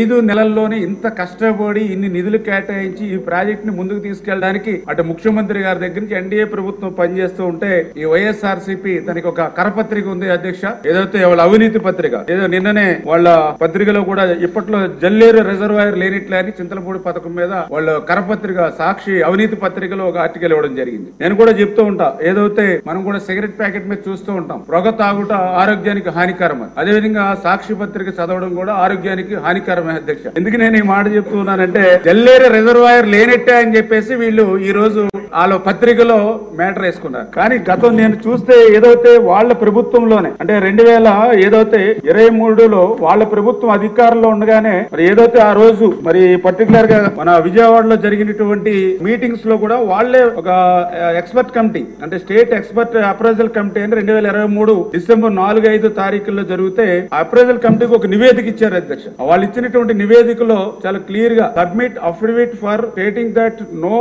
5 నెలల్లోనే ఇంత కష్టపడి ఇన్ని నిధులు కేటాయించి ఈ ప్రాజెక్ట్ ని ముందుకు తీసుకెళ్ళడానికి అటు ముఖ్యమంత్రి గారి దగ్గర నుంచి ఎన్డీఏ ప్రభుత్వం పనిచేస్తూ ఉంటే ఈ వైఎస్ఆర్సీపీ తనకి ఒక కరపత్రిక ఉంది అధ్యక్ష, ఏదైతే వాళ్ళ అవినీతి పత్రిక, ఏదో నిన్ననే వాళ్ళ పత్రికలో కూడా ఇప్పట్లో జల్లేరు రిజర్వాయర్ లేనిట్లే అని చింతలపూడి పథకం మీద వాళ్ళు కరపత్రిక సాక్షి అవినీతి పత్రికలో ఒక ఆర్టికల్ ఇవ్వడం జరిగింది. నేను కూడా చెప్తూ ఉంటా, ఏదైతే మనం కూడా సిగరెట్ ప్యాకెట్ మీద చూస్తూ ఉంటాం, పొగ తాగుట ఆరోగ్యానికి హానికరం, అదే విధంగా సాక్షి పత్రిక చదవడం కూడా ఆరోగ్యానికి హానికరమే అధ్యక్ష. ఎందుకు నేను ఈ మాట చెప్తున్నానంటే జల్లేరు రిజర్వాయర్ లేనట్టే అని చెప్పేసి వీళ్ళు ఈ రోజు వాళ్ళ పత్రికలో మ్యాటర్ వేసుకున్నారు. కానీ గతం నేను చూస్తే ఏదైతే వాళ్ళ ప్రభుత్వంలోనే అంటే 2023లో వాళ్ళ ప్రభుత్వం అధికారంలో ఉండగానే మరి ఏదైతే ఆ రోజు మరి పర్టికులర్ గా మన విజయవాడలో జరిగినటువంటి మీటింగ్స్ లో కూడా వాళ్లే ఒక ఎక్స్పర్ట్ కమిటీ అంటే స్టేట్ ఎక్స్పర్ట్ అప్రైజల్ కమిటీ అని 2023 డిసెంబర్ 4-5 తారీఖుల్లో జరిగితే అప్రైజల్ కమిటీకి ఒక నివేదిక ఇచ్చారు అధ్యక్ష. వాళ్ళు ఇచ్చినటువంటి నివేదికలో చాలా క్లియర్ గా submit affidavit for stating that no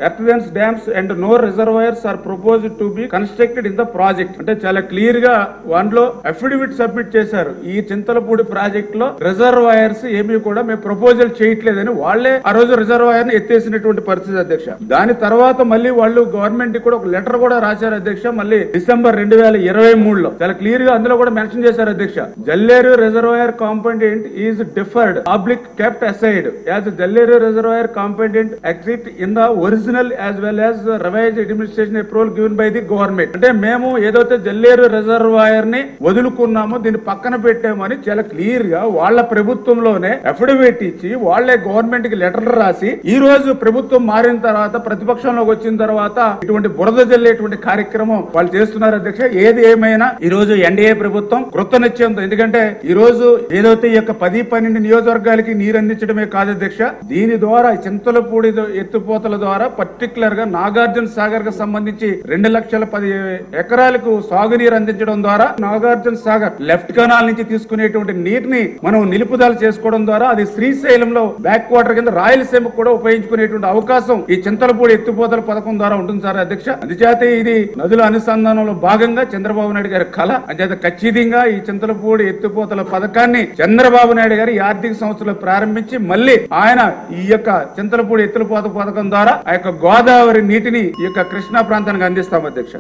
earthen dams and no reservoirs are proposed to be constructed in the project అంటే చాలా క్లియర్ గా దాంట్లో అఫిడవిట్ సబ్మిట్ చేశారు. ఈ చింతలపూడి ప్రాజెక్ట్ లో రిజర్వాయర్స్ ఏమీ కూడా మేము ప్రపోజల్ చేయట్లేదని వాళ్లే ఆ రోజు రిజర్వాయర్ ని ఎత్తేసినటువంటి పరిస్థితి అధ్యక్ష. దాని తర్వాత మళ్ళీ వాళ్ళు గవర్నమెంట్ కూడా ఒక లెటర్ కూడా రాశారు అధ్యక్ష. మళ్ళీ డిసెంబర్ 2023లో చాలా క్లియర్ గా అందులో కూడా మెన్షన్ చేశారు అధ్యక్ష. Jalleru reservoir component is deferred public kept aside as Jalleru reservoir component exit in the original as well as revised administration approval given by the government అంటే మేము ఏదైతే జల్లేరు రిజర్వాయర్ ని వదులుకున్నామో దీన్ని పక్కన పెట్టామని చాలా క్లియర్ గా వాళ్ళ ప్రభుత్వంలోనే అఫిడవిట్ ఇచ్చి వాళ్లే గవర్నమెంట్ కి లెటర్ రాసి ఈ రోజు ప్రభుత్వం మారిన తర్వాత ప్రతిపక్షంలోకి వచ్చిన తర్వాత ఇటువంటి బురద జల్లేటువంటి కార్యక్రమం వాళ్ళు చేస్తున్నారు అధ్యక్ష. ఏది ఏమైనా ఈ రోజు ఎన్డీఏ ప్రభుత్వం కృతనిశ్చయంతో, ఎందుకంటే ఈ రోజు ఏదైతే ఈ యొక్క 10-12 నియోజకవర్గాలకి నీరు అందించడమే కాదు అధ్యక్ష, దీని ద్వారా చింతలపూడి ఎత్తుపోతల ద్వారా పర్టికులర్ గా నాగార్జున సాగర్ కు సంబంధించి 2,10,000 ఎకరాలకు సాగునీరు అందించడం ద్వారా నాగార్జున సాగర్ లెఫ్ట్ కెనాల్ నుంచి తీసుకునేటువంటి నీటిని మనం నిలుపుదల చేసుకోవడం ద్వారా అది శ్రీశైలంలో బ్యాక్ వాటర్ కింద రాయలసీమకు కూడా ఉపయోగించుకునేటువంటి అవకాశం ఈ చింతలపూడి ఎత్తుపోతల పథకం ద్వారా ఉంటుంది సార్ అధ్యక్ష. అందుచేత ఇది నదుల అనుసంధానంలో భాగంగా చంద్రబాబు నాయుడు గారి కళ. అంచేత ఖచ్చితంగా ఈ చింతలపూడి ఎత్తుపోతల పథకాన్ని చంద్రబాబు నాయుడు గారు ఈ ఆర్థిక సంవత్సరంలో ప్రారంభించి మళ్ళీ ఆయన ఈ యొక్క చింతలపూడి ఎత్తుపోత పథకం ద్వారా ఆ యొక్క గోదావరి నీటిని ఈ యొక్క కృష్ణా ప్రాంతానికి అందిస్తాం అధ్యక్ష.